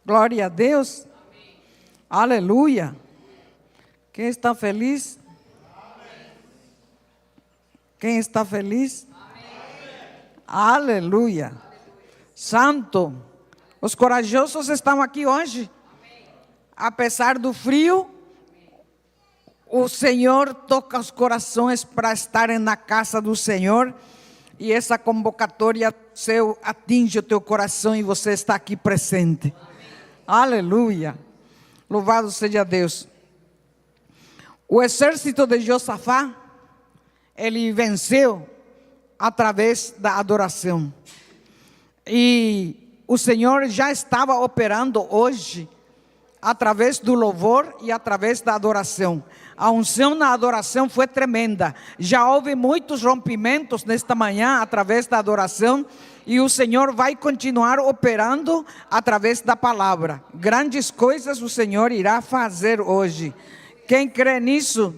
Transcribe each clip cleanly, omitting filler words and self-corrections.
Glória a Deus. Amém. Aleluia. Quem está feliz? Amém. Quem está feliz? Amém. Aleluia. Santo. Os corajosos estão aqui hoje. Amém. Apesar do frio, o Senhor toca os corações para estarem na casa do Senhor. E essa convocatória seu atinge o teu coração e você está aqui presente. Aleluia, louvado seja Deus. O exército de Josafá, ele venceu através da adoração. E o Senhor já estava operando hoje, através do louvor e através da adoração. A unção na adoração foi tremenda. Já houve muitos rompimentos nesta manhã através da adoração. E o Senhor vai continuar operando através da palavra. Grandes coisas o Senhor irá fazer hoje. Quem crê nisso,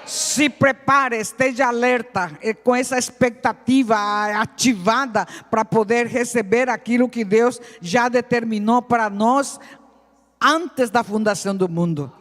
se prepare, esteja alerta, com essa expectativa ativada para poder receber aquilo que Deus já determinou para nós antes da fundação do mundo.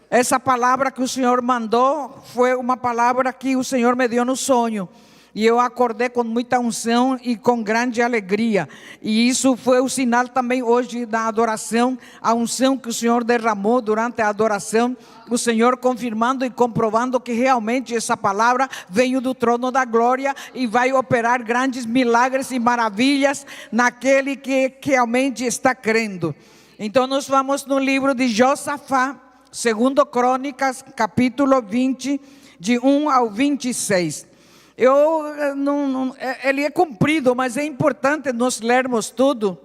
Essa palavra que o Senhor mandou foi uma palavra que o Senhor me deu no sonho. E eu acordei com muita unção e com grande alegria. E isso foi o sinal também hoje da adoração. A unção que o Senhor derramou durante a adoração. O Senhor confirmando e comprovando que realmente essa palavra veio do trono da glória. E vai operar grandes milagres e maravilhas naquele que realmente está crendo. Então nós vamos no livro de Josafá, 2 Crônicas, capítulo 20, de 1 ao 26. Ele é comprido, mas é importante nós lermos tudo,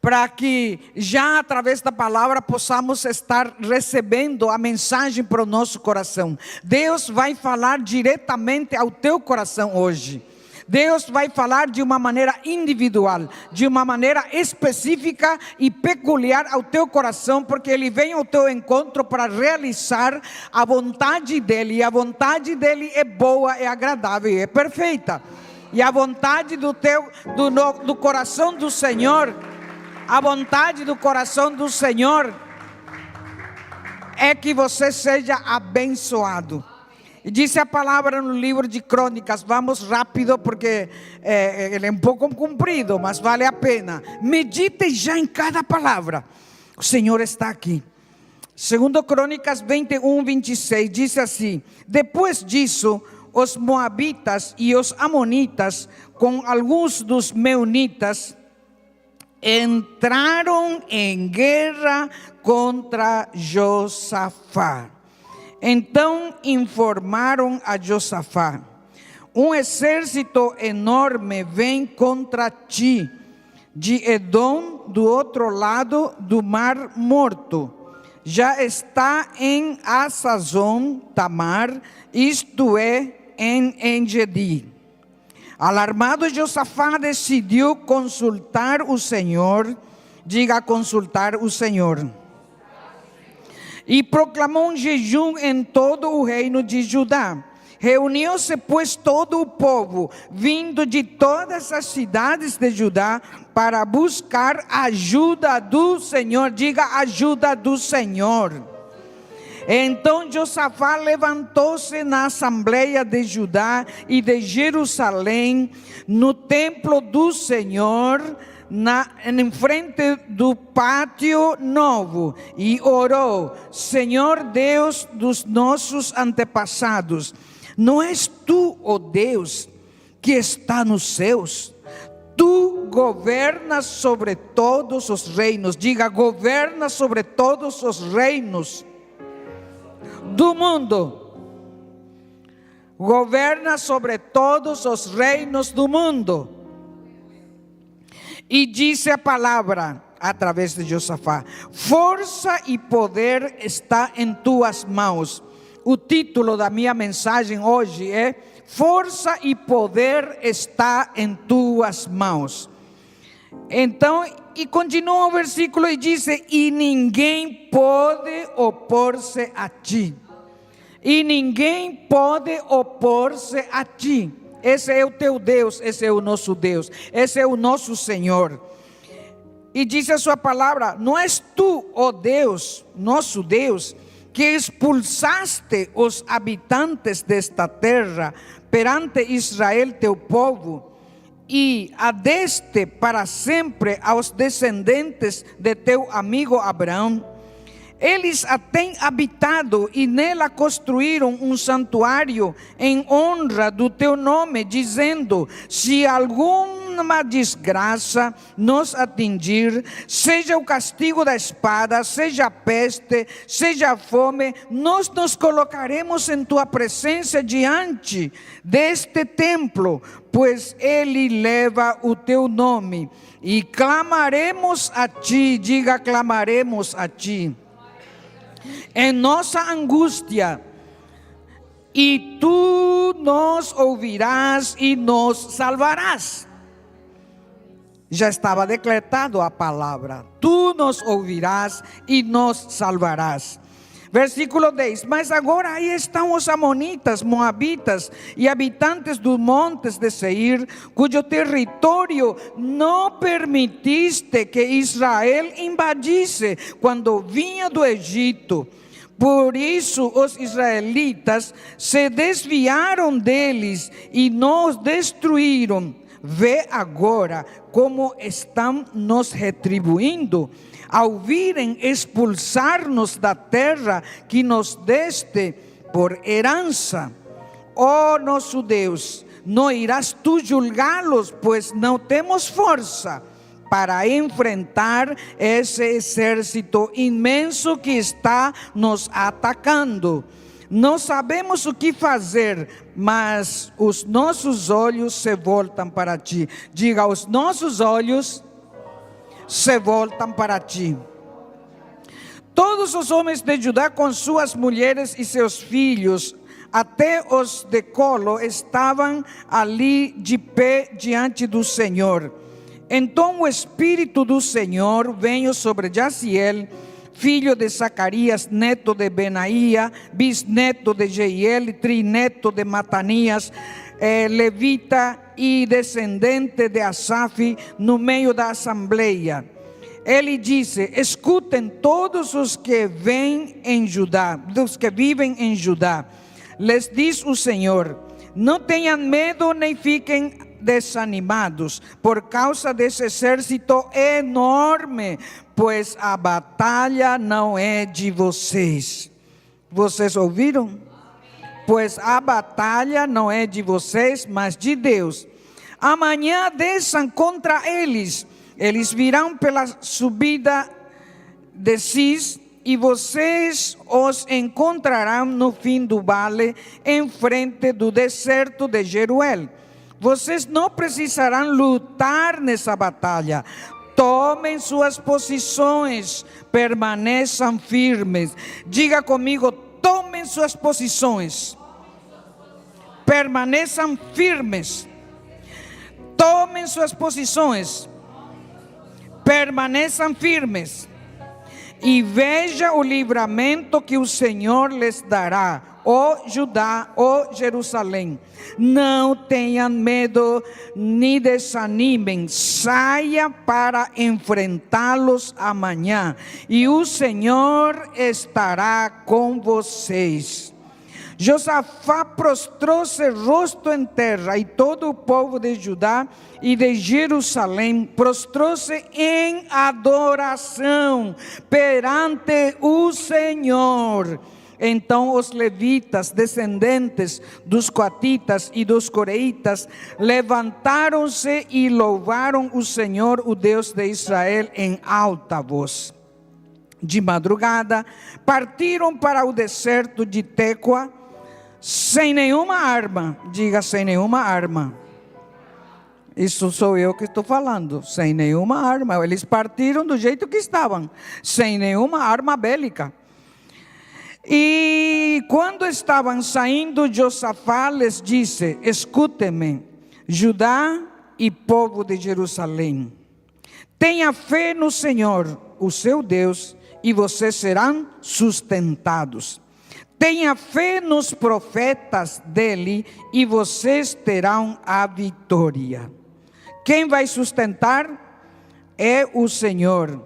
para que já através da palavra possamos estar recebendo a mensagem para o nosso coração. Deus vai falar diretamente ao teu coração hoje. Deus vai falar de uma maneira individual, de uma maneira específica e peculiar ao teu coração, porque Ele vem ao teu encontro para realizar a vontade dEle, e a vontade dEle é boa, é agradável e é perfeita. E a vontade do coração do Senhor, a vontade do coração do Senhor é que você seja abençoado. E disse a palavra no livro de Crônicas, vamos rápido porque ele é um pouco comprido, mas vale a pena. Medite já em cada palavra, o Senhor está aqui. 2 Crônicas 21, 26, diz assim: depois disso, os moabitas e os amonitas, com alguns dos meunitas, entraram em guerra contra Josafá. Então informaram a Josafá: um exército enorme vem contra ti, de Edom, do outro lado do Mar Morto. Já está em Hazazon Tamar, isto é, em Engedi. Alarmado, Josafá decidiu consultar o Senhor. Diga: consultar o Senhor. E proclamou um jejum em todo o reino de Judá. Reuniu-se, pois, todo o povo, vindo de todas as cidades de Judá, para buscar a ajuda do Senhor. Diga: ajuda do Senhor. Então Josafá levantou-se na assembleia de Judá e de Jerusalém, no templo do Senhor, em frente do pátio novo, e orou: Senhor Deus dos nossos antepassados, não és tu, ó Deus, que está nos céus? Tu governas sobre todos os reinos. Diga: governa sobre todos os reinos do mundo. Governa sobre todos os reinos do mundo. E disse a palavra através de Josafá: força e poder está em tuas mãos. O título da minha mensagem hoje é: força e poder está em tuas mãos. Então, e continua o versículo e diz: e ninguém pode opor-se a ti. E ninguém pode opor-se a ti. Esse é o teu Deus, esse é o nosso Deus, esse é o nosso Senhor. E diz a sua palavra: não és tu, ó Deus, nosso Deus, que expulsaste os habitantes desta terra perante Israel teu povo, e a deste para sempre aos descendentes de teu amigo Abraão. Eles a têm habitado e nela construíram um santuário em honra do teu nome, dizendo: se alguma desgraça nos atingir, seja o castigo da espada, seja a peste, seja a fome, nós nos colocaremos em tua presença diante deste templo, pois ele leva o teu nome, e clamaremos a ti. Diga: clamaremos a ti em nossa angústia, e tu nos ouvirás e nos salvarás. Já estava decretado a palavra: tu nos ouvirás e nos salvarás. Versículo 10: mas agora aí estão os amonitas, moabitas e habitantes dos montes de Seir, cujo território não permitiste que Israel invadisse quando vinha do Egito. Por isso os israelitas se desviaram deles e nos destruíram. Vê agora como estão nos retribuindo, ao virem expulsar-nos da terra que nos deste por herança. Ó nosso Deus, não irás tu julgá-los, pois não temos força para enfrentar esse exército imenso que está nos atacando. Não sabemos o que fazer, mas os nossos olhos se voltam para ti. Diga: os nossos olhos se voltam para ti. Todos os homens de Judá com suas mulheres e seus filhos, até os de colo, estavam ali de pé diante do Senhor. Então o Espírito do Senhor veio sobre Jaziel, filho de Zacarias, neto de Benaía, bisneto de Jeiel, trineto de Matanias, levita e descendente de Asaf, no meio da assembleia. Ele disse: escutem todos os que vêm em Judá, dos que vivem em Judá. Les diz o Senhor: não tenham medo nem fiquem desanimados por causa desse exército enorme, pois a batalha não é de vocês. Vocês ouviram? Pois a batalha não é de vocês, mas de Deus. Amanhã desçam contra eles. Eles virão pela subida de Cis, e vocês os encontrarão no fim do vale, em frente do deserto de Jeruel. Vocês não precisarão lutar nessa batalha. Tomem suas posições, permaneçam firmes. Diga comigo: tomem suas posições, permaneçam firmes. Tomem suas posições, permaneçam firmes, e veja o livramento que o Senhor lhes dará, ó Judá, ó Jerusalém. Não tenham medo, nem desanimem. Saia para enfrentá-los amanhã, e o Senhor estará com vocês. Josafá prostrou-se rosto em terra, e todo o povo de Judá e de Jerusalém prostrou-se em adoração perante o Senhor. Então os levitas, descendentes dos coatitas e dos coreitas, levantaram-se e louvaram o Senhor, o Deus de Israel, em alta voz. De madrugada partiram para o deserto de Tecoa, sem nenhuma arma. Diga: sem nenhuma arma. Isso sou eu que estou falando. Sem nenhuma arma. Eles partiram do jeito que estavam, sem nenhuma arma bélica. E quando estavam saindo, Josafá lhes disse: escutem-me, Judá e povo de Jerusalém. Tenha fé no Senhor, o seu Deus, e vocês serão sustentados. Tenha fé nos profetas dele, e vocês terão a vitória. Quem vai sustentar? é o Senhor,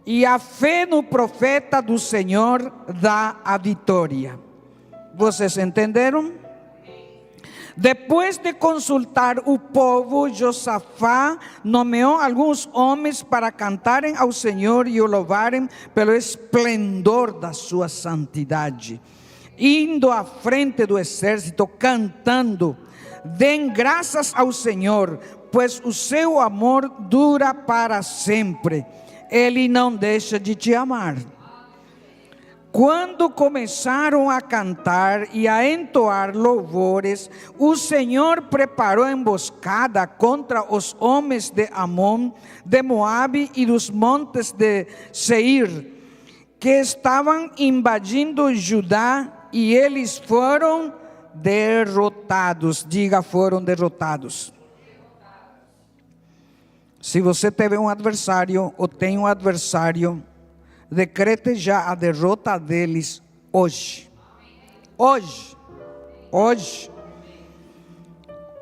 e a fé no profeta do Senhor dá a vitória. Vocês entenderam? Depois de consultar o povo, Josafá nomeou alguns homens para cantarem ao Senhor e o louvarem pelo esplendor da sua santidade, indo à frente do exército, cantando: "Dêem graças ao Senhor, pois o seu amor dura para sempre. Ele não deixa de te amar." Quando começaram a cantar e a entoar louvores, o Senhor preparou emboscada contra os homens de Amon, de Moabe e dos montes de Seir, que estavam invadindo Judá, e eles foram derrotados. Diga, foram derrotados. Se você teve um adversário ou tem um adversário, decrete já a derrota deles hoje. Hoje.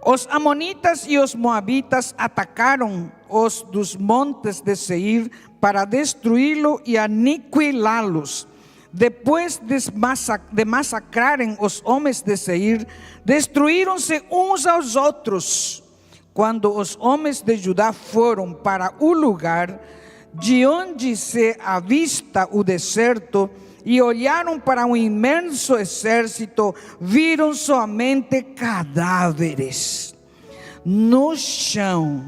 Os amonitas e os moabitas atacaram os dos montes de Seir para destruí-lo e aniquilá-los. Depois de massacrarem os homens de Seir, destruíram-se uns aos outros. Quando os homens de Judá foram para o lugar de onde se avista o deserto e olharam para um imenso exército, viram somente cadáveres no chão.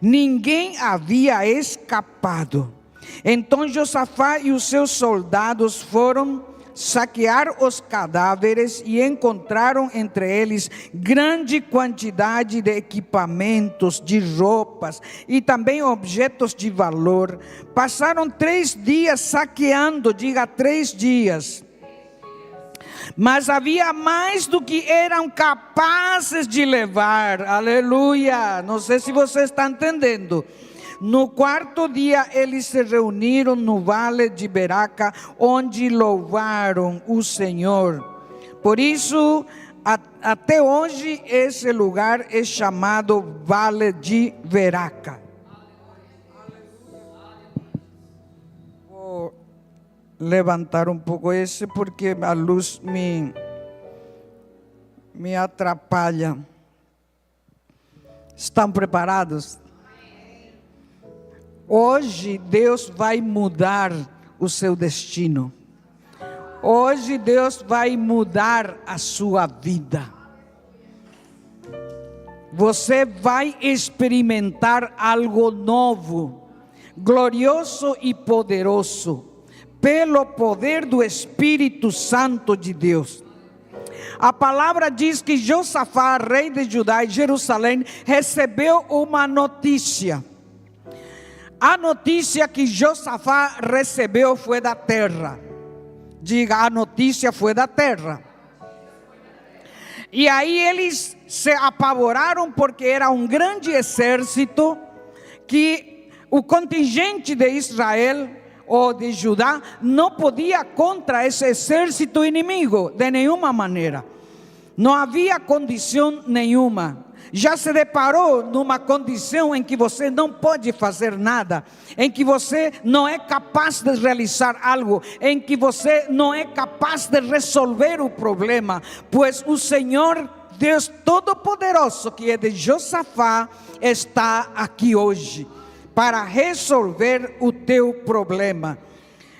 Ninguém havia escapado. Então Josafá e os seus soldados foram saquear os cadáveres e encontraram entre eles grande quantidade de equipamentos, de roupas e também objetos de valor. Passaram 3 dias saqueando, diga 3 dias. Mas havia mais do que eram capazes de levar. Aleluia! Não sei se você está entendendo. No 4º dia eles se reuniram no vale de Beraca, onde louvaram o Senhor. Por isso, até hoje esse lugar é chamado Vale de Beraca. Vou levantar um pouco esse porque a luz me atrapalha. Estão preparados? Hoje Deus vai mudar o seu destino. Hoje Deus vai mudar a sua vida. Você vai experimentar algo novo, glorioso e poderoso, pelo poder do Espírito Santo de Deus. A palavra diz que Josafá, rei de Judá e Jerusalém, recebeu uma notícia. A notícia que Josafá recebeu foi da terra. Diga, a notícia foi da terra. E aí eles se apavoraram porque era um grande exército que o contingente de Israel ou de Judá não podia contra esse exército inimigo de nenhuma maneira. Não havia condição nenhuma. Já se deparou numa condição em que você não pode fazer nada, em que você não é capaz de realizar algo, em que você não é capaz de resolver o problema? Pois o Senhor Deus Todo-Poderoso, que é de Josafá, está aqui hoje para resolver o teu problema.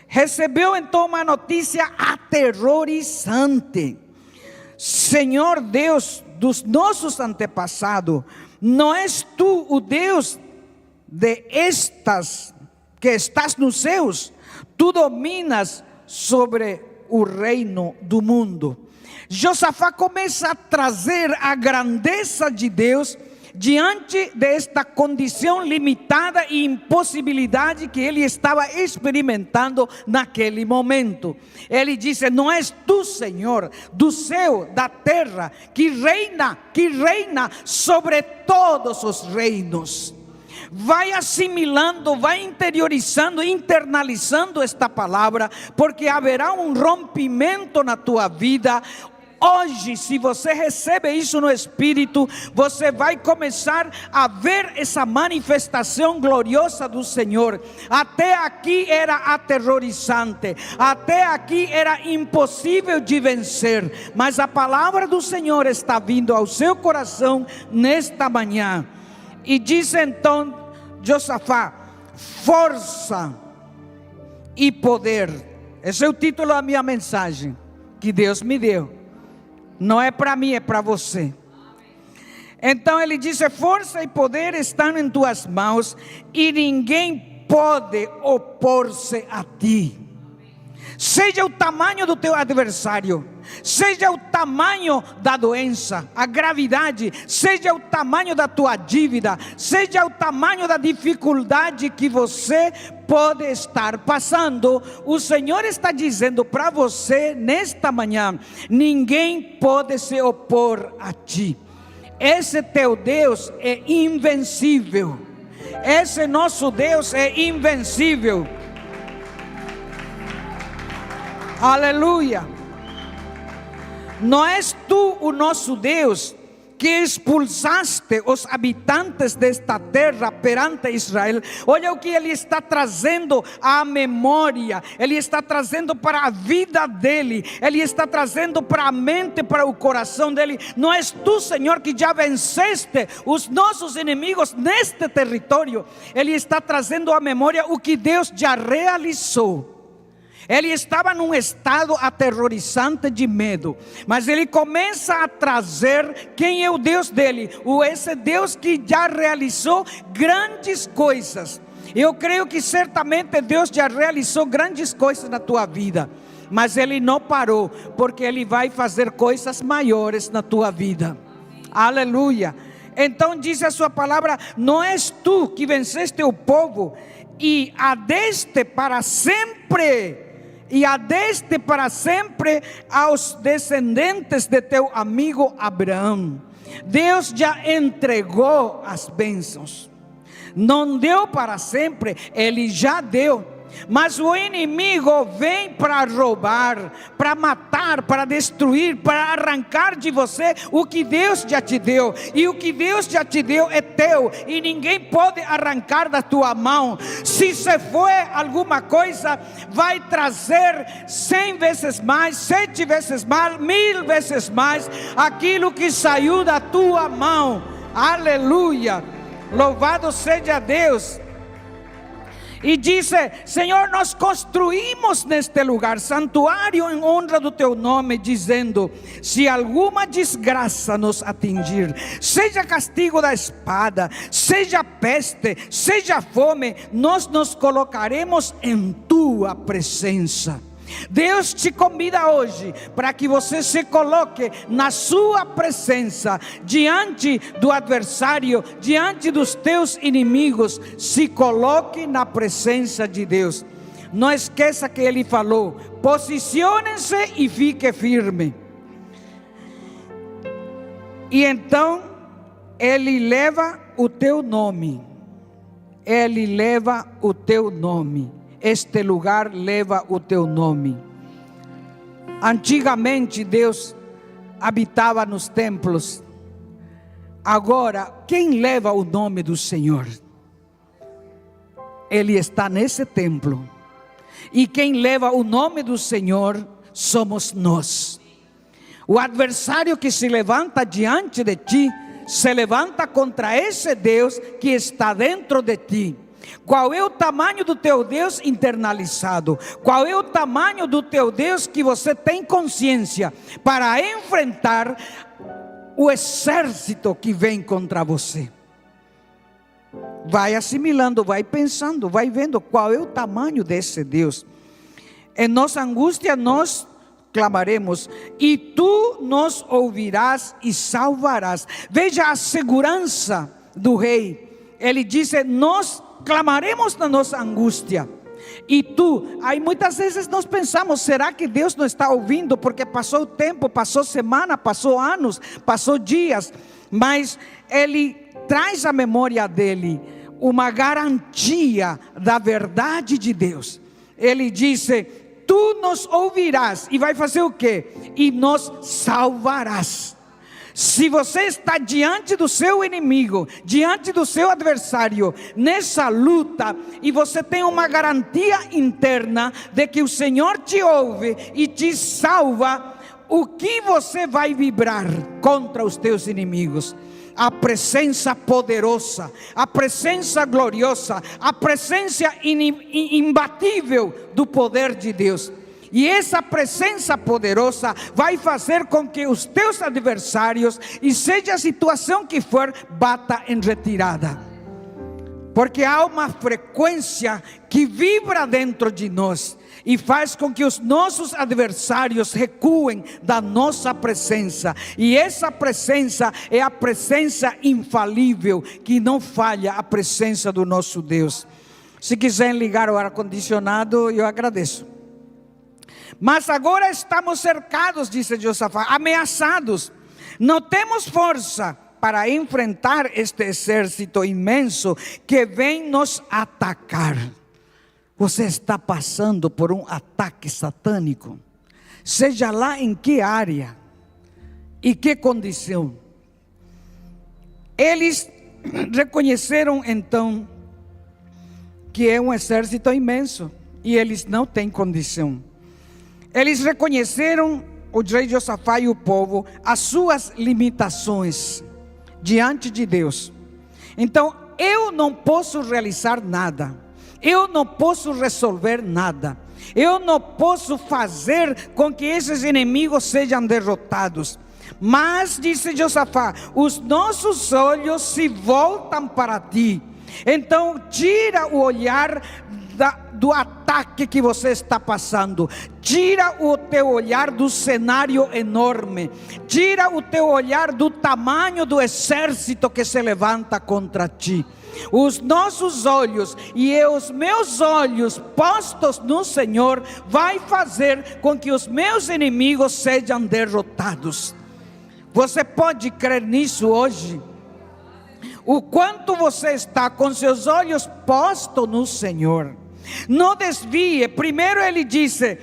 Recebeu então uma notícia aterrorizante. Senhor Deus dos nossos antepassados, não és tu o Deus de estas que estás nos céus? Tu dominas sobre o reino do mundo. Josafá começa a trazer a grandeza de Deus diante desta condição limitada e impossibilidade que ele estava experimentando naquele momento. Ele disse: não és tu, Senhor, do céu, da terra, que reina sobre todos os reinos. Vai assimilando, vai interiorizando, internalizando esta palavra, porque haverá um rompimento na tua vida. Hoje, se você recebe isso no Espírito, você vai começar a ver essa manifestação gloriosa do Senhor. Até aqui era aterrorizante, até aqui era impossível de vencer, mas a palavra do Senhor está vindo ao seu coração nesta manhã. E diz então Josafá: força e poder. Esse é o título da minha mensagem que Deus me deu. Não é para mim, é para você. Então ele diz: força e poder estão em tuas mãos, e ninguém pode opor-se a ti. Seja o tamanho do teu adversário, seja o tamanho da doença, a gravidade, seja o tamanho da tua dívida, seja o tamanho da dificuldade que você pode estar passando, o Senhor está dizendo para você nesta manhã: ninguém pode se opor a ti. Esse teu Deus é invencível. Esse nosso Deus é invencível. Aleluia. Não és tu o nosso Deus que expulsaste os habitantes desta terra perante Israel? Olha o que Ele está trazendo à memória, Ele está trazendo para a vida dele, Ele está trazendo para a mente, para o coração dele. Não és tu, Senhor, que já venceste os nossos inimigos neste território? Ele está trazendo à memória o que Deus já realizou. Ele estava num estado aterrorizante de medo, mas ele começa a trazer quem é o Deus dele, esse Deus que já realizou grandes coisas. Eu creio que certamente Deus já realizou grandes coisas na tua vida, mas Ele não parou, porque Ele vai fazer coisas maiores na tua vida. Aleluia. Então diz a sua palavra: não és tu que venceste o povo, e adeste para sempre, e adeste para sempre aos descendentes de teu amigo Abraão. Deus já entregou as bênçãos. Não deu para sempre, Ele já deu. Mas o inimigo vem para roubar, para matar, para destruir, para arrancar de você o que Deus já te deu. E o que Deus já te deu é teu, e ninguém pode arrancar da tua mão. Se se foi alguma coisa, vai trazer 100 vezes mais, 7 vezes mais, 1000 vezes mais aquilo que saiu da tua mão. Aleluia. Louvado seja Deus. E disse: Senhor, nós construímos neste lugar santuário em honra do teu nome, dizendo: se alguma desgraça nos atingir, seja castigo da espada, seja peste, seja fome, nós nos colocaremos em tua presença. Deus te convida hoje para que você se coloque na sua presença, diante do adversário, diante dos teus inimigos. Se coloque na presença de Deus. Não esqueça que Ele falou: posicione-se e fique firme. E então Ele leva o teu nome. Ele leva o teu nome. Este lugar leva o teu nome. Antigamente Deus habitava nos templos. Agora, quem leva o nome do Senhor? Ele está nesse templo. E quem leva o nome do Senhor somos nós. O adversário que se levanta diante de ti, se levanta contra esse Deus que está dentro de ti. Qual é o tamanho do teu Deus internalizado? Qual é o tamanho do teu Deus que você tem consciência para enfrentar o exército que vem contra você? Vai assimilando, vai pensando, vai vendo qual é o tamanho desse Deus. Em nossa angústia nós clamaremos, e tu nos ouvirás e salvarás. Veja a segurança do rei. Ele disse: nós clamaremos na nossa angústia, e tu. Aí muitas vezes nós pensamos: será que Deus não está ouvindo? Porque passou o tempo, passou semana, passou anos, passou dias. Mas Ele traz à memória dele uma garantia da verdade de Deus. Ele disse: tu nos ouvirás e vai fazer o quê? E nos salvarás. Se você está diante do seu inimigo, diante do seu adversário, nessa luta, e você tem uma garantia interna de que o Senhor te ouve e te salva, o que você vai vibrar contra os teus inimigos? A presença poderosa, a presença gloriosa, a presença imbatível do poder de Deus. E essa presença poderosa vai fazer com que os teus adversários, e seja a situação que for, bata em retirada. Porque há uma frequência que vibra dentro de nós e faz com que os nossos adversários recuem da nossa presença. E essa presença é a presença infalível, que não falha, a presença do nosso Deus. Se quiserem ligar o ar-condicionado, eu agradeço. Mas agora estamos cercados, disse Josafá, ameaçados. Não temos força para enfrentar este exército imenso que vem nos atacar. Você está passando por um ataque satânico, seja lá em que área e que condição. Eles reconheceram então que é um exército imenso e eles não têm condição. Eles reconheceram, o rei Josafá e o povo, as suas limitações diante de Deus. Então, eu não posso realizar nada, eu não posso resolver nada, eu não posso fazer com que esses inimigos sejam derrotados. Mas, disse Josafá, os nossos olhos se voltam para ti. Então, tira o olhar do ataque que você está passando. Tira o teu olhar do cenário enorme. Tira o teu olhar do tamanho do exército que se levanta contra ti. Os nossos olhos e os meus olhos postos no Senhor vai fazer com que os meus inimigos sejam derrotados. Você pode crer nisso hoje? O quanto você está com seus olhos postos no Senhor. Não desvie. Primeiro ele disse: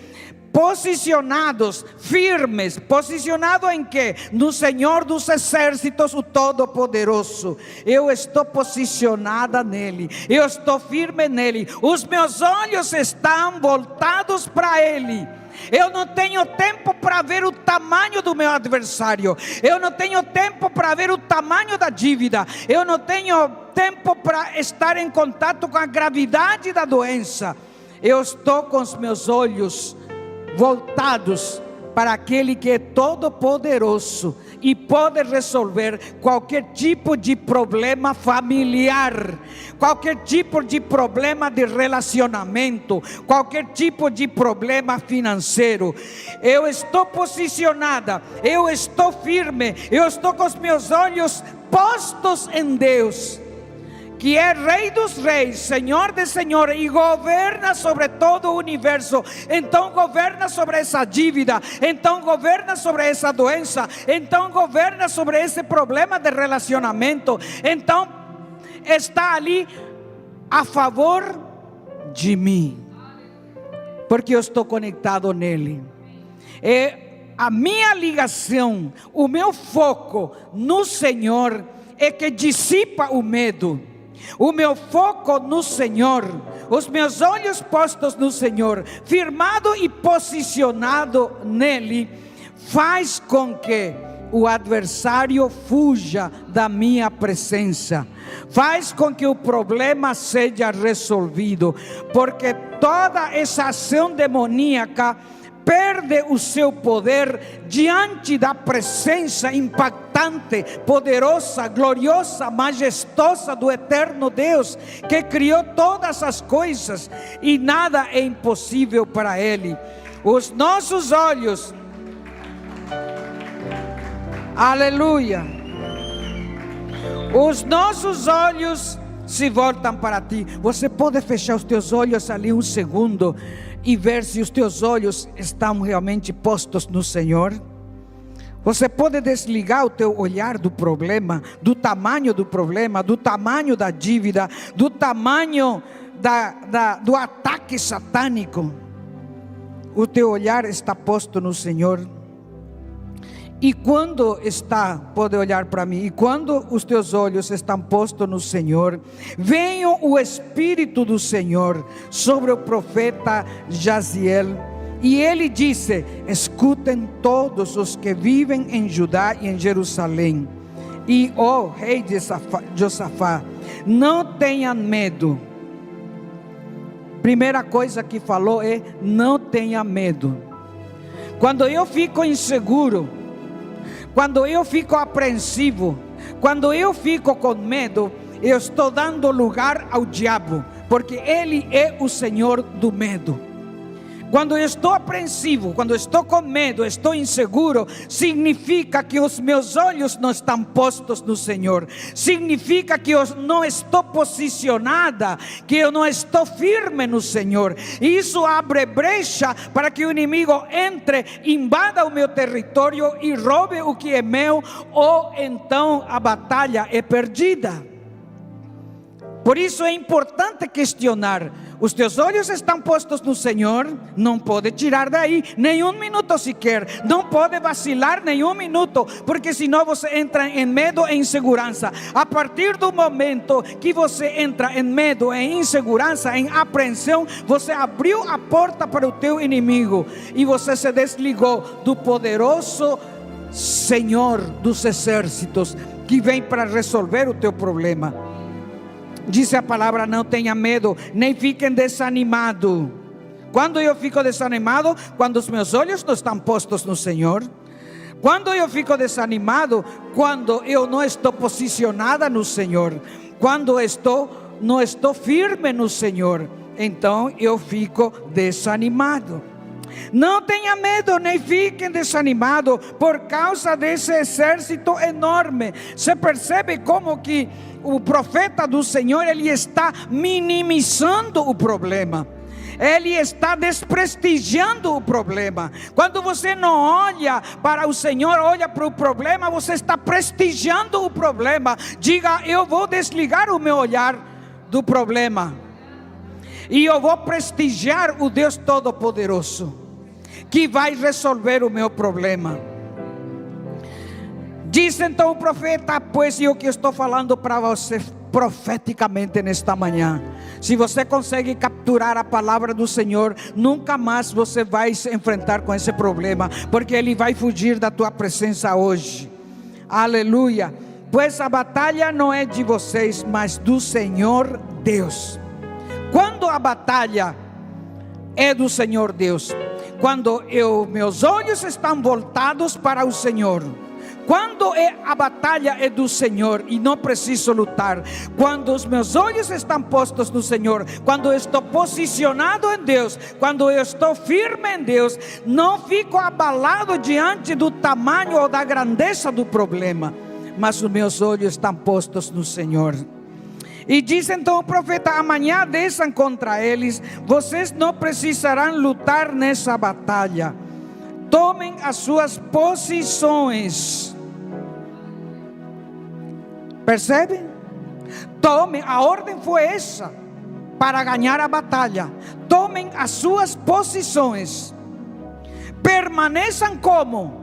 posicionados, firmes. Posicionado em quê? No Senhor dos Exércitos, o Todo-Poderoso. Eu estou posicionada nele, eu estou firme nele. Os meus olhos estão voltados para ele. Eu não tenho tempo para ver o tamanho do meu adversário. Eu não tenho tempo para ver o tamanho da dívida. Eu não tenho tempo para estar em contato com a gravidade da doença. Eu estou com os meus olhos voltados para aquele que é todo poderoso e pode resolver qualquer tipo de problema familiar, qualquer tipo de problema de relacionamento, qualquer tipo de problema financeiro. Eu estou posicionada, eu estou firme, eu estou com os meus olhos postos em Deus, que é Rei dos Reis, Senhor de Senhores, e governa sobre todo o universo. Então governa sobre essa dívida, então governa sobre essa doença, então governa sobre esse problema de relacionamento. Então está ali a favor de mim, porque eu estou conectado nele. A minha ligação, o meu foco no Senhor é que dissipa o medo. O meu foco no Senhor, os meus olhos postos no Senhor, firmado e posicionado nele, faz com que o adversário fuja da minha presença, faz com que o problema seja resolvido, porque toda essa ação demoníaca perde o seu poder diante da presença impactante, poderosa, gloriosa, majestosa do eterno Deus, que criou todas as coisas e nada é impossível para Ele. Os nossos olhos, aleluia, os nossos olhos se voltam para ti. Você pode fechar os teus olhos ali um segundo e ver se os teus olhos estão realmente postos no Senhor? Você pode desligar o teu olhar do problema, do tamanho do problema, do tamanho da dívida, do tamanho do ataque satânico, o teu olhar está posto no Senhor? E quando pode olhar para mim, e quando os teus olhos estão postos no Senhor, veio o Espírito do Senhor sobre o profeta Jaziel, e ele disse: escutem todos os que vivem em Judá e em Jerusalém, e ó rei de Josafá, não tenham medo. Primeira coisa que falou é: não tenha medo. Quando eu fico inseguro, quando eu fico apreensivo, quando eu fico com medo, eu estou dando lugar ao diabo, porque ele é o senhor do medo. Quando eu estou apreensivo, quando eu estou com medo, estou inseguro, significa que os meus olhos não estão postos no Senhor. Significa que eu não estou posicionada, que eu não estou firme no Senhor. E isso abre brecha para que o inimigo entre, invada o meu território e roube o que é meu, ou então a batalha é perdida. Por isso é importante questionar: os teus olhos estão postos no Senhor? Não pode tirar daí nem um minuto sequer, não pode vacilar nem um minuto, porque senão você entra em medo e insegurança. A partir do momento que você entra em medo, em insegurança, em apreensão, você abriu a porta para o teu inimigo, e você se desligou do poderoso Senhor dos exércitos, que vem para resolver o teu problema. Diz a palavra: não tenha medo, nem fiquem desanimados. Quando eu fico desanimado? Quando os meus olhos não estão postos no Senhor. Quando eu fico desanimado? Quando eu não estou posicionada no Senhor. Quando não estou firme no Senhor, então eu fico desanimado. Não tenha medo, nem fiquem desanimados por causa desse exército enorme. Você percebe como que o profeta do Senhor, ele está minimizando o problema, ele está desprestigiando o problema. Quando você não olha para o Senhor, olha para o problema, você está prestigiando o problema. Diga: eu vou desligar o meu olhar do problema, e eu vou prestigiar o Deus Todo-Poderoso, que vai resolver o meu problema. Diz então o profeta: pois eu que estou falando para você profeticamente nesta manhã. Se você consegue capturar a palavra do Senhor, nunca mais você vai se enfrentar com esse problema, porque ele vai fugir da tua presença hoje. Aleluia. Pois a batalha não é de vocês, mas do Senhor Deus. Quando a batalha é do Senhor Deus, quando meus olhos estão voltados para o Senhor, quando a batalha é do Senhor e não preciso lutar, quando os meus olhos estão postos no Senhor, quando eu estou posicionado em Deus, quando eu estou firme em Deus, não fico abalado diante do tamanho ou da grandeza do problema, mas os meus olhos estão postos no Senhor. E diz então o profeta: amanhã desçam contra eles, vocês não precisarão lutar nessa batalha. Tomem as suas posições. Percebe? Tomem, a ordem foi essa, para ganhar a batalha. Tomem as suas posições. Permaneçam como?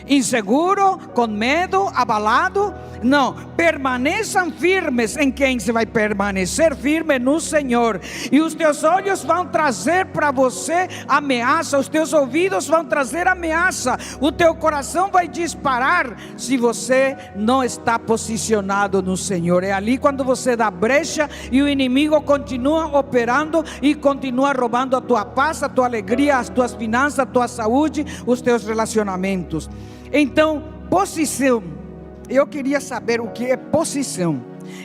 Inseguro, com medo, abalado? Não, permaneçam firmes. Em quem você vai permanecer? Firme no Senhor. E os teus olhos vão trazer para você ameaça, os teus ouvidos vão trazer ameaça, o teu coração vai disparar se você não está posicionado no Senhor. É ali quando você dá brecha e o inimigo continua operando e continua roubando a tua paz, a tua alegria, as tuas finanças, a tua saúde, os teus relacionamentos. Então, posição. Eu queria saber o que é posição.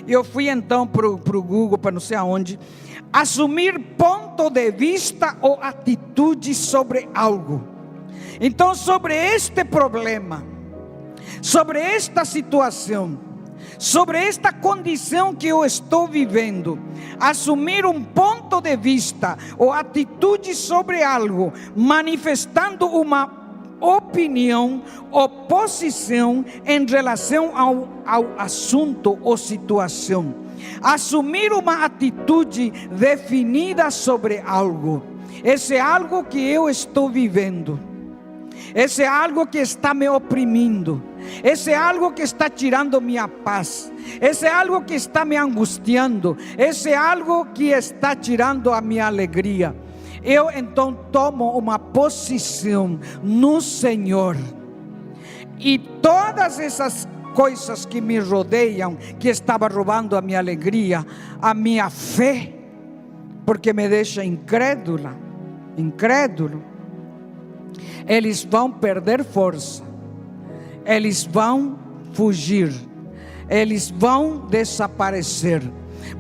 Eu fui então para o Google, para não sei aonde. Assumir ponto de vista ou atitude sobre algo. Então, sobre este problema, sobre esta situação, sobre esta condição que eu estou vivendo, assumir um ponto de vista ou atitude sobre algo, manifestando uma opinião ou posição em relação ao assunto ou situação. Assumir uma atitude definida sobre algo. esse algo que eu estou vivendo, esse algo que está me oprimindo, esse algo que está tirando minha paz, esse algo que está me angustiando, esse algo que está tirando a minha alegria, eu então tomo uma posição no Senhor, e todas essas coisas que me rodeiam, que estavam roubando a minha alegria, a minha fé, porque me deixa incrédulo, eles vão perder força, eles vão fugir, eles vão desaparecer,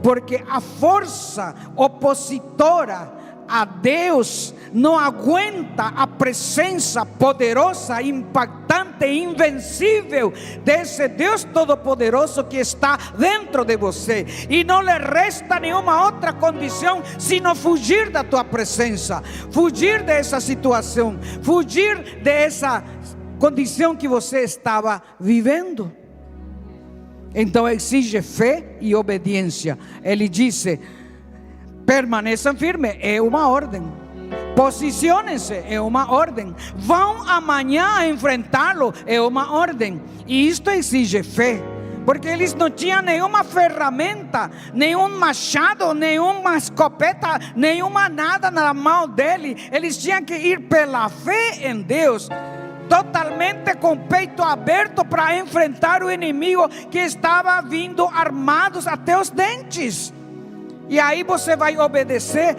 porque a força opositora a Deus não aguenta a presença poderosa, impactante, invencível desse Deus Todo-Poderoso que está dentro de você, e não lhe resta nenhuma outra condição senão fugir da tua presença, fugir dessa situação, fugir dessa condição que você estava vivendo. Então exige fé e obediência. Ele disse: permaneçam firmes, é uma ordem. Posicionem-se, é uma ordem. Vão amanhã enfrentá-lo, é uma ordem. E isto exige fé, porque eles não tinham nenhuma ferramenta, nenhum machado, nenhuma escopeta, nenhuma nada na mão dele. Eles tinham que ir pela fé em Deus, totalmente com o peito aberto, para enfrentar o inimigo que estava vindo armados até os dentes. E aí você vai obedecer,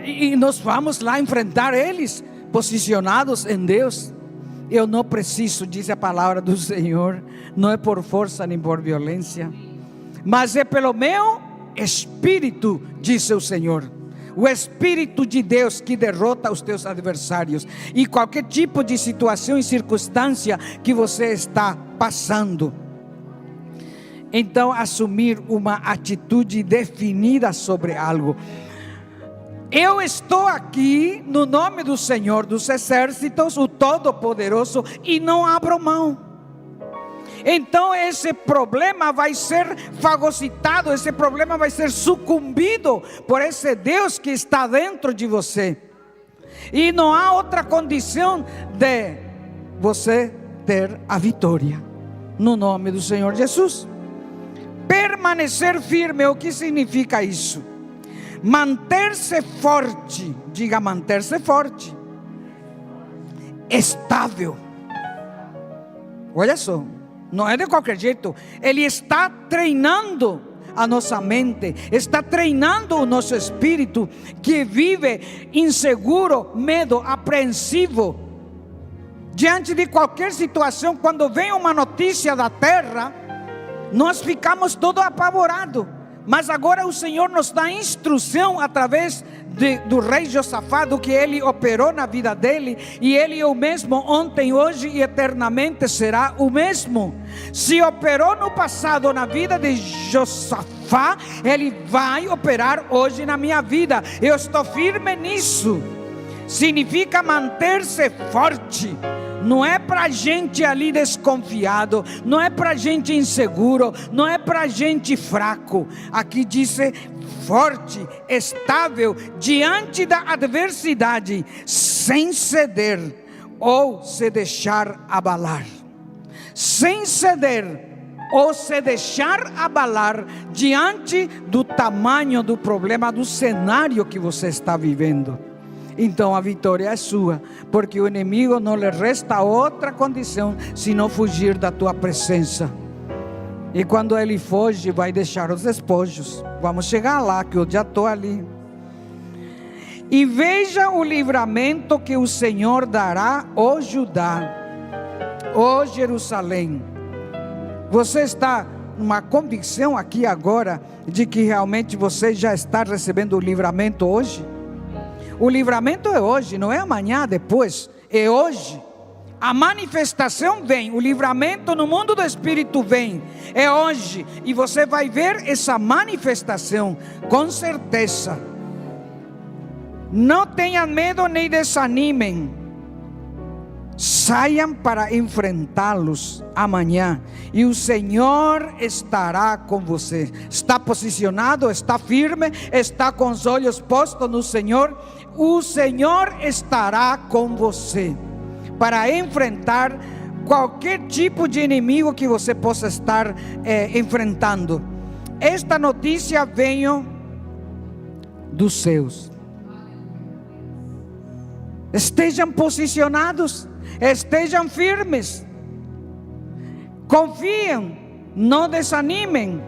e nós vamos lá enfrentar eles, posicionados em Deus. Eu não preciso, diz a palavra do Senhor, não é por força nem por violência, mas é pelo meu Espírito, diz o Senhor. O Espírito de Deus que derrota os teus adversários, e qualquer tipo de situação e circunstância que você está passando. Então, assumir uma atitude definida sobre algo. Eu estou aqui no nome do Senhor dos Exércitos, o Todo-Poderoso, e não abro mão. Então esse problema vai ser fagocitado, esse problema vai ser sucumbido por esse Deus que está dentro de você. E não há outra condição de você ter a vitória, no nome do Senhor Jesus. Permanecer firme, o que significa isso? Manter-se forte, diga manter-se forte, estável. Olha só, não é de qualquer jeito. Ele está treinando a nossa mente, está treinando o nosso espírito, que vive inseguro, medo, apreensivo, diante de qualquer situação. Quando vem uma notícia da terra, nós ficamos todos apavorados. Mas agora o Senhor nos dá instrução através do rei Josafá, do que ele operou na vida dele. E ele é o mesmo ontem, hoje e eternamente será o mesmo. Se operou no passado na vida de Josafá, ele vai operar hoje na minha vida. Eu estou firme nisso. Significa manter-se forte. Não é para gente ali desconfiado, não é para gente inseguro, não é para gente fraco. Aqui diz forte, estável, diante da adversidade, sem ceder ou se deixar abalar. Sem ceder ou se deixar abalar diante do tamanho do problema, do cenário que você está vivendo. Então a vitória é sua, porque o inimigo não lhe resta outra condição senão fugir da tua presença. E quando ele foge, vai deixar os despojos. Vamos chegar lá, que eu já estou ali. E veja o livramento que o Senhor dará, ó Judá, ó Jerusalém. Você está numa convicção aqui agora de que realmente você já está recebendo o livramento hoje? O livramento é hoje, não é amanhã, depois, é hoje. A manifestação vem, o livramento no mundo do Espírito vem, é hoje. E você vai ver essa manifestação, com certeza. Não tenham medo nem desanimem. saiam para enfrentá-los amanhã, e o Senhor estará com você. Está posicionado, está firme, está com os olhos postos no Senhor. O Senhor estará com você para enfrentar qualquer tipo de inimigo que você possa estar enfrentando. Esta notícia veio dos céus. Estejam posicionados, estejam firmes, confiem, não desanimem.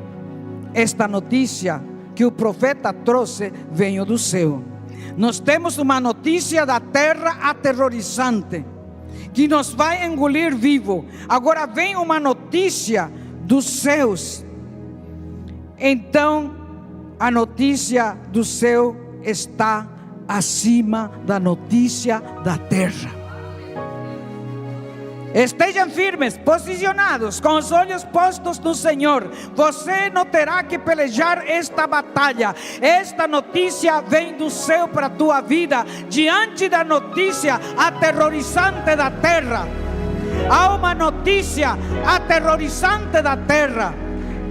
Esta notícia que o profeta trouxe veio do céu. Nós temos uma notícia da terra aterrorizante, que nos vai engolir vivo. Agora vem uma notícia dos céus. Então a notícia do céu está acima da notícia da terra. Estejam firmes, posicionados, com os olhos postos no Senhor. Você não terá que pelejar esta batalha. Esta notícia vem do céu para a tua vida. Diante da notícia aterrorizante da terra, há uma notícia aterrorizante da terra,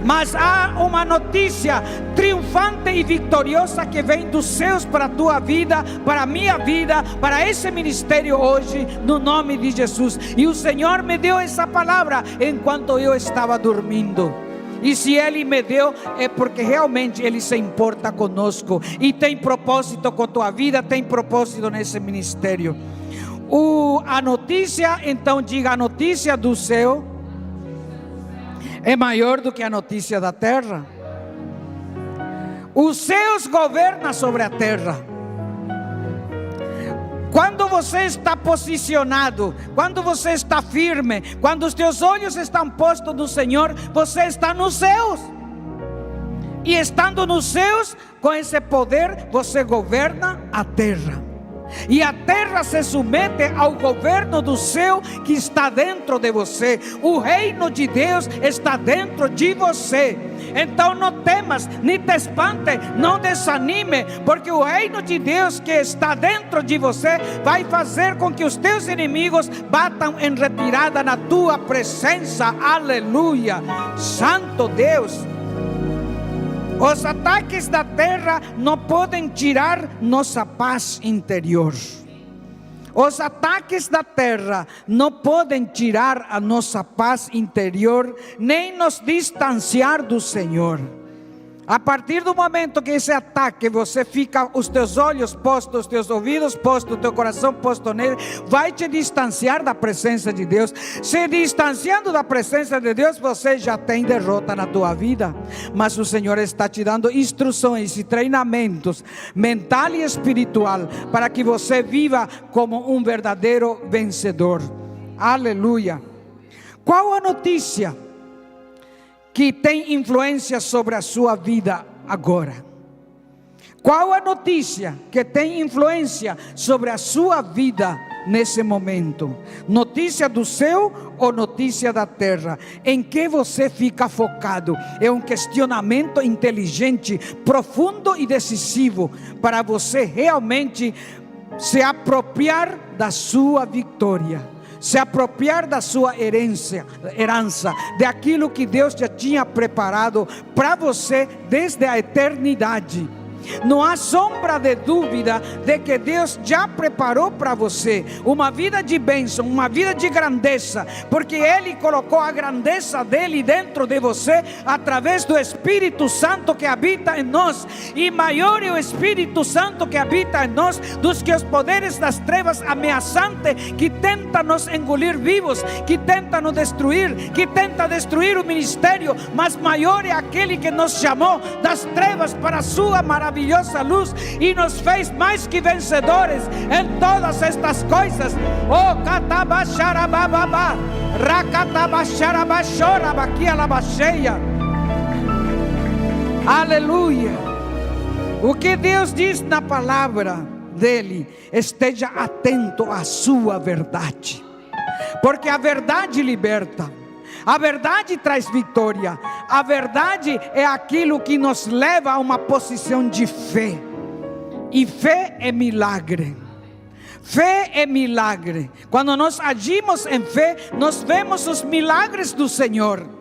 mas há uma notícia triunfante e vitoriosa que vem dos céus para a tua vida, para a minha vida, para esse ministério hoje, no nome de Jesus. E o Senhor me deu essa palavra enquanto eu estava dormindo. E se Ele me deu, é porque realmente Ele se importa conosco e tem propósito com a tua vida, tem propósito nesse ministério. A notícia, então diga, a notícia do céu é maior do que a notícia da terra. Os céus governam sobre a terra. Quando você está posicionado, quando você está firme, quando os teus olhos estão postos no Senhor, você está nos céus. E estando nos céus, com esse poder, você governa a terra. E a terra se submete ao governo do céu que está dentro de você. O reino de Deus está dentro de você. Então não temas, nem te espante, não desanime, porque o reino de Deus que está dentro de você vai fazer com que os teus inimigos batam em retirada na tua presença. Aleluia, Santo Deus. Os ataques da terra não podem tirar nossa paz interior. Os ataques da terra não podem tirar a nossa paz interior, nem nos distanciar do Senhor. A partir do momento que esse ataque, você fica, os teus olhos postos, os teus ouvidos postos, o teu coração posto nele, vai te distanciar da presença de Deus. Se distanciando da presença de Deus, você já tem derrota na tua vida. Mas o Senhor está te dando instruções e treinamentos mental e espiritual para que você viva como um verdadeiro vencedor. Aleluia. Qual a notícia que tem influência sobre a sua vida agora? Qual a notícia que tem influência sobre a sua vida nesse momento? Notícia do céu ou notícia da terra? Em que você fica focado? É um questionamento inteligente, profundo e decisivo para você realmente se apropriar da sua vitória, se apropriar da sua herança, daquilo que Deus já tinha preparado para você desde a eternidade. Não há sombra de dúvida de que Deus já preparou para você uma vida de bênção, uma vida de grandeza, porque Ele colocou a grandeza dEle dentro de você, através do Espírito Santo que habita em nós. E maior é o Espírito Santo que habita em nós dos que os poderes das trevas ameaçantes que tentam nos engolir vivos, que tentam nos destruir, que tentam destruir o ministério. Mas maior é aquele que nos chamou das trevas para a sua maravilhosa luz e nos fez mais que vencedores em todas estas coisas. Oh, catabacharabababa, racatabacharabachorabaqui-alabacheia. Aleluia. O que Deus diz na palavra dele, esteja atento à sua verdade, porque a verdade liberta. A verdade traz vitória. A verdade é aquilo que nos leva a uma posição de fé. E fé é milagre. Fé é milagre. Quando nós agimos em fé, nós vemos os milagres do Senhor.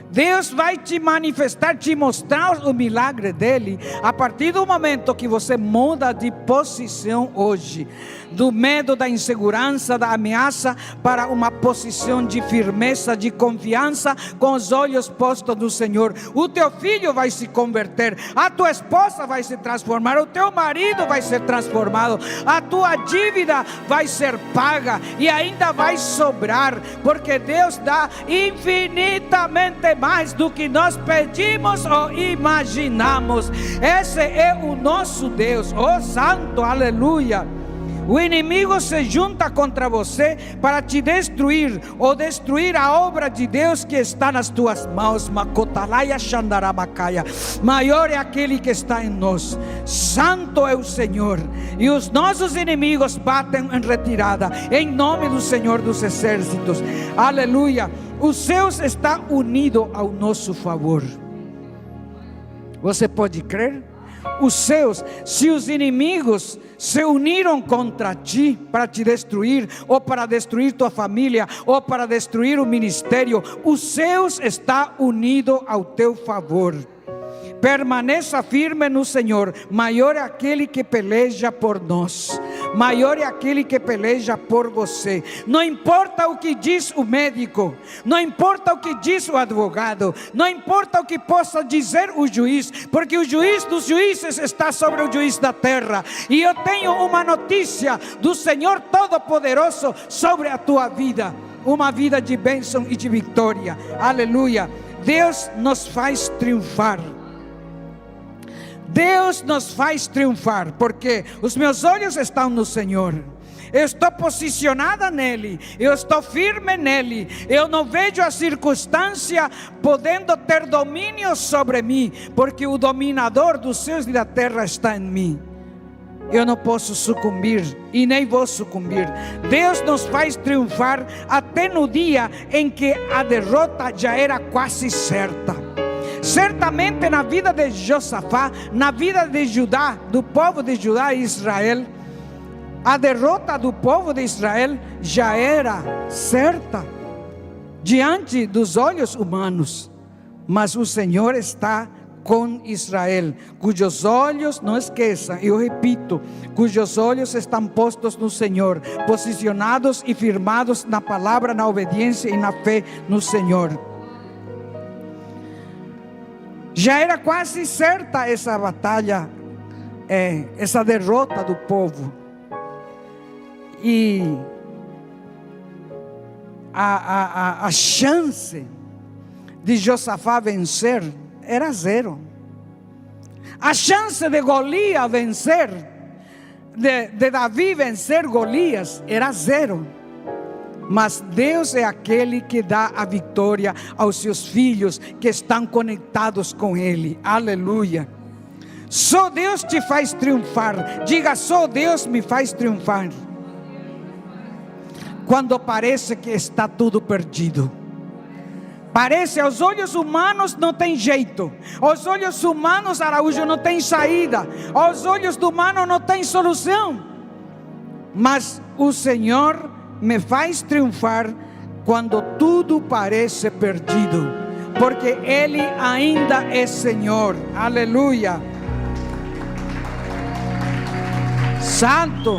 Deus vai te manifestar, te mostrar o milagre dele a partir do momento que você muda de posição hoje, do medo, da insegurança, da ameaça, para uma posição de firmeza, de confiança, com os olhos postos no Senhor. O teu filho vai se converter, a tua esposa vai se transformar, o teu marido vai ser transformado, a tua dívida vai ser paga e ainda vai sobrar, porque Deus dá infinitamente mais do que nós pedimos ou imaginamos. Esse é o nosso Deus, oh santo, aleluia. O inimigo se junta contra você para te destruir ou destruir a obra de Deus que está nas tuas mãos. Maior é aquele que está em nós. Santo é o Senhor. E os nossos inimigos batem em retirada, em nome do Senhor dos Exércitos. Aleluia. Os céus está unido ao nosso favor. Você pode crer? Os céus, se os inimigos se uniram contra ti para te destruir, ou para destruir tua família, ou para destruir o ministério, os céus está unido ao teu favor. Permaneça firme no Senhor. Maior é aquele que peleja por nós, maior é aquele que peleja por você. Não importa o que diz o médico, não importa o que diz o advogado, não importa o que possa dizer o juiz, porque o juiz dos juízes está sobre o juiz da terra. E eu tenho uma notícia do Senhor Todo-Poderoso sobre a tua vida, uma vida de bênção e de vitória. Aleluia. Deus nos faz triunfar. Deus nos faz triunfar, porque os meus olhos estão no Senhor. Eu estou posicionada nele, eu estou firme nele. Eu não vejo a circunstância podendo ter domínio sobre mim, porque o dominador dos céus e da terra está em mim. Eu não posso sucumbir e nem vou sucumbir. Deus nos faz triunfar até no dia em que a derrota já era quase certa. Certamente na vida de Josafá, na vida de Judá, do povo de Judá e Israel, a derrota do povo de Israel já era certa diante dos olhos humanos. Mas o Senhor está com Israel, cujos olhos, não esqueçam, eu repito, cujos olhos estão postos no Senhor, posicionados e firmados na palavra, na obediência e na fé no Senhor. Já era quase certa essa batalha, essa derrota do povo. E a chance de Josafá vencer era zero. A chance de Golias vencer, de Davi vencer Golias, era zero. Mas Deus é aquele que dá a vitória aos seus filhos que estão conectados com Ele. Aleluia. Só Deus te faz triunfar. Diga: só Deus me faz triunfar. Quando parece que está tudo perdido. Parece, aos olhos humanos não tem jeito. Aos olhos humanos, Araújo, não tem saída. Aos olhos do humano não tem solução. Mas o Senhor me faz triunfar quando tudo parece perdido, porque Ele ainda é Senhor. Aleluia. Santo,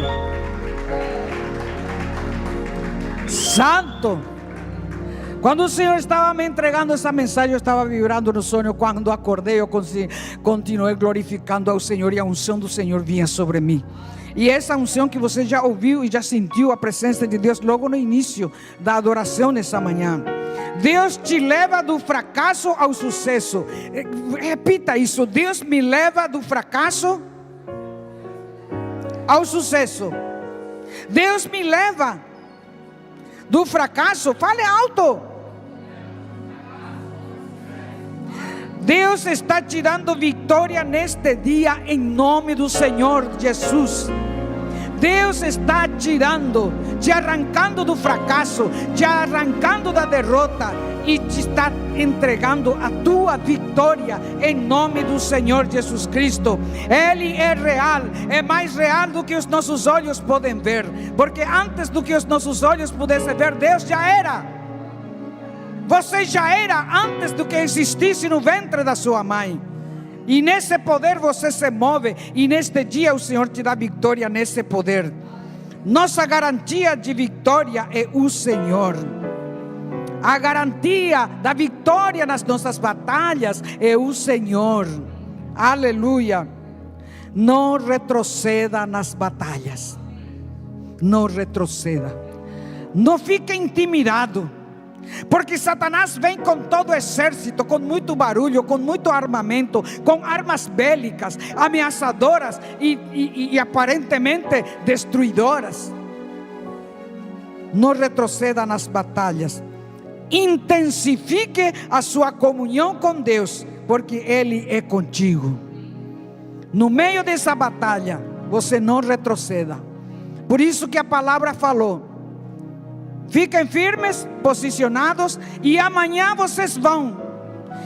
Santo. Quando o Senhor estava me entregando essa mensagem, eu estava vibrando no sonho. Quando acordei, eu continuei glorificando ao Senhor, e a unção do Senhor vinha sobre mim. E essa unção que você já ouviu e já sentiu a presença de Deus logo no início da adoração nessa manhã. Deus te leva do fracasso ao sucesso. Repita isso: Deus me leva do fracasso ao sucesso. Deus me leva do fracasso. Fale alto. Deus está te dando vitória neste dia em nome do Senhor Jesus. Deus está tirando, te arrancando do fracasso, te arrancando da derrota e te está entregando a tua vitória em nome do Senhor Jesus Cristo. Ele é real, é mais real do que os nossos olhos podem ver, porque antes do que os nossos olhos pudessem ver, Deus já era. Você já era antes do que existisse no ventre da sua mãe. E nesse poder você se move, e neste dia o Senhor te dá vitória nesse poder. Nossa garantia de vitória é o Senhor. A garantia da vitória nas nossas batalhas é o Senhor. Aleluia. Não retroceda nas batalhas. Não retroceda. Não fique intimidado. Porque Satanás vem com todo o exército, com muito barulho, com muito armamento, com armas bélicas, ameaçadoras e aparentemente destruidoras. Não retroceda nas batalhas. Intensifique a sua comunhão com Deus, porque Ele é contigo. No meio dessa batalha, você não retroceda. Por isso que a palavra falou: fiquem firmes, posicionados, e amanhã vocês vão.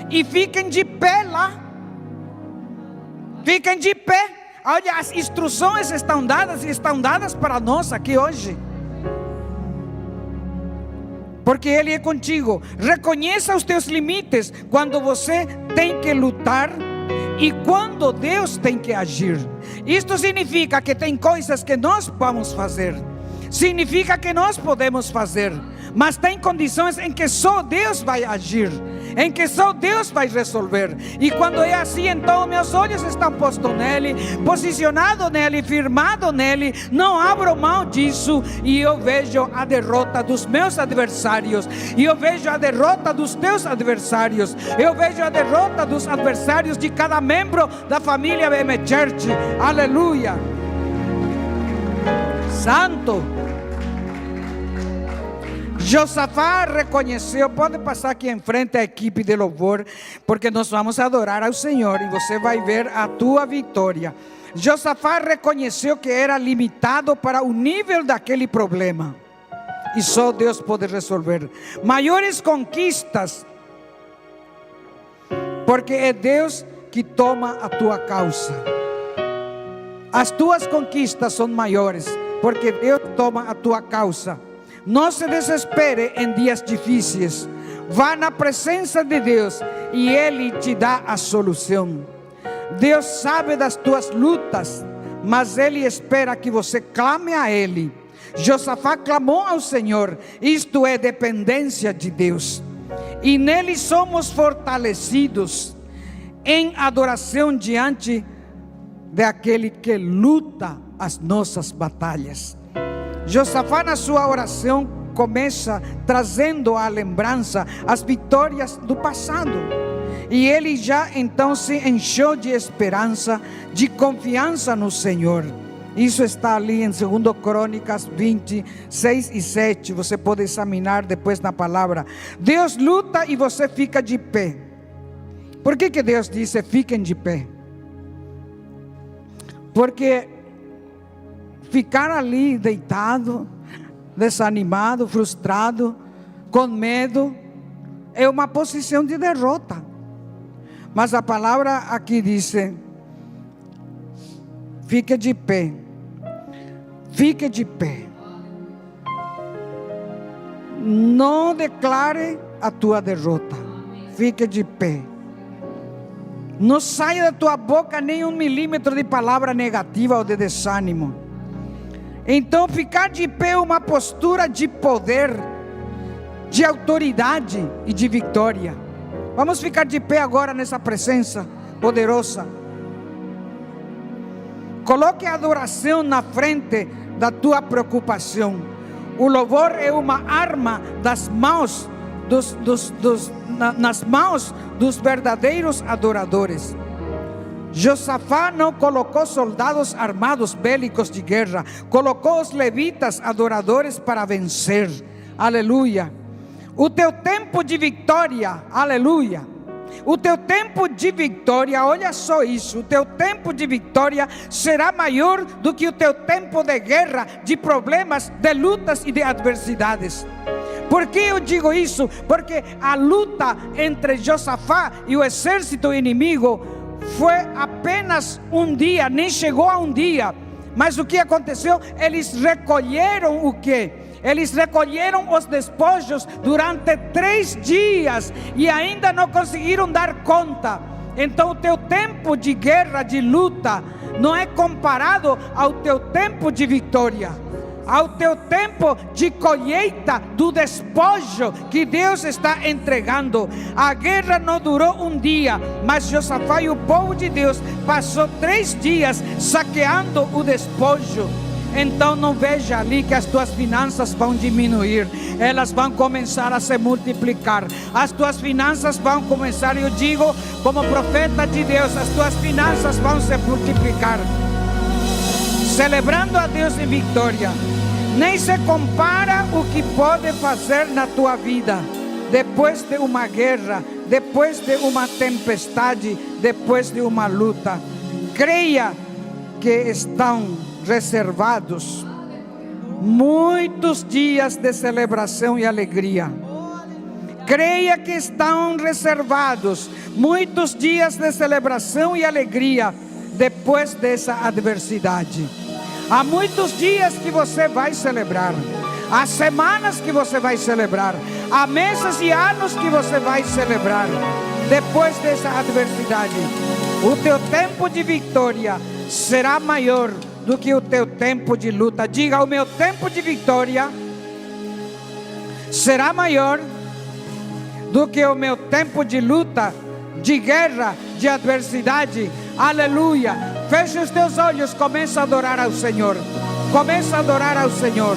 E fiquem de pé lá. Fiquem de pé. Olha, as instruções estão dadas para nós aqui hoje. Porque Ele é contigo. Reconheça os teus limites quando você tem que lutar e quando Deus tem que agir. Isto significa que tem coisas que nós vamos fazer. Significa que nós podemos fazer, mas tem condições em que só Deus vai agir, em que só Deus vai resolver. E quando é assim, então meus olhos estão postos nele, posicionado nele, firmado nele. Não abro mão disso. E eu vejo a derrota dos meus adversários, e eu vejo a derrota dos teus adversários, eu vejo a derrota dos adversários de cada membro da família BM Church. Aleluia. Santo. Josafá reconheceu. Pode passar aqui em frente a equipe de louvor, porque nós vamos adorar ao Senhor e você vai ver a tua vitória. Josafá reconheceu que era limitado para o nível daquele problema, e só Deus pode resolver maiores conquistas, porque é Deus que toma a tua causa. As tuas conquistas são maiores, porque Deus toma a tua causa. Não se desespere em dias difíceis. Vá na presença de Deus e Ele te dá a solução. Deus sabe das tuas lutas, mas Ele espera que você clame a Ele. Josafá clamou ao Senhor. Isto é dependência de Deus. E nele somos fortalecidos em adoração diante daquele que luta as nossas batalhas. Josafá, na sua oração, começa trazendo à lembrança as vitórias do passado. E ele já então se encheu de esperança, de confiança no Senhor. Isso está ali em 2 Crônicas 20, 6 e 7. Você pode examinar depois na palavra. Deus luta e você fica de pé. Por que Deus disse fiquem de pé? Porque ficar ali deitado, desanimado, frustrado, com medo, é uma posição de derrota. Mas a palavra aqui diz: fique de pé. Fique de pé. Não declare a tua derrota. Fique de pé. Não saia da tua boca nem 1 milímetro de palavra negativa ou de desânimo. Então ficar de pé é uma postura de poder, de autoridade e de vitória. Vamos ficar de pé agora nessa presença poderosa. Coloque a adoração na frente da tua preocupação. O louvor é uma arma das mãos nas mãos dos verdadeiros adoradores. Josafá não colocou soldados armados bélicos de guerra, colocou os levitas adoradores para vencer. Aleluia. O teu tempo de vitória, aleluia, O teu tempo de vitória, olha só isso, o teu tempo de vitória será maior do que o teu tempo de guerra, de problemas, de lutas e de adversidades. Por que eu digo isso? Porque a luta entre Josafá e o exército inimigo foi apenas um dia, nem chegou a um dia. Mas o que aconteceu? Eles recolheram o quê? Eles recolheram os despojos durante 3 dias e ainda não conseguiram dar conta. Então o teu tempo de guerra, de luta, não é comparado ao teu tempo de vitória, ao teu tempo de colheita do despojo que Deus está entregando. A guerra não durou um dia, mas Josafá e o povo de Deus passou 3 dias saqueando o despojo. Então não veja ali que as tuas finanças vão diminuir, elas vão começar a se multiplicar. As tuas finanças vão começar, eu digo como profeta de Deus, as tuas finanças vão se multiplicar. Celebrando a Deus em vitória. Nem se compara o que pode fazer na tua vida depois de uma guerra, depois de uma tempestade, depois de uma luta. Creia que estão reservados muitos dias de celebração e alegria. Creia que estão reservados muitos dias de celebração e alegria depois dessa adversidade. Há muitos dias que você vai celebrar, há semanas que você vai celebrar, há meses e anos que você vai celebrar depois dessa adversidade. O teu tempo de vitória será maior do que o teu tempo de luta. Diga: o meu tempo de vitória será maior do que o meu tempo de luta, de guerra, de adversidade. Aleluia. Feche os teus olhos, começa a adorar ao Senhor. Começa a adorar ao Senhor.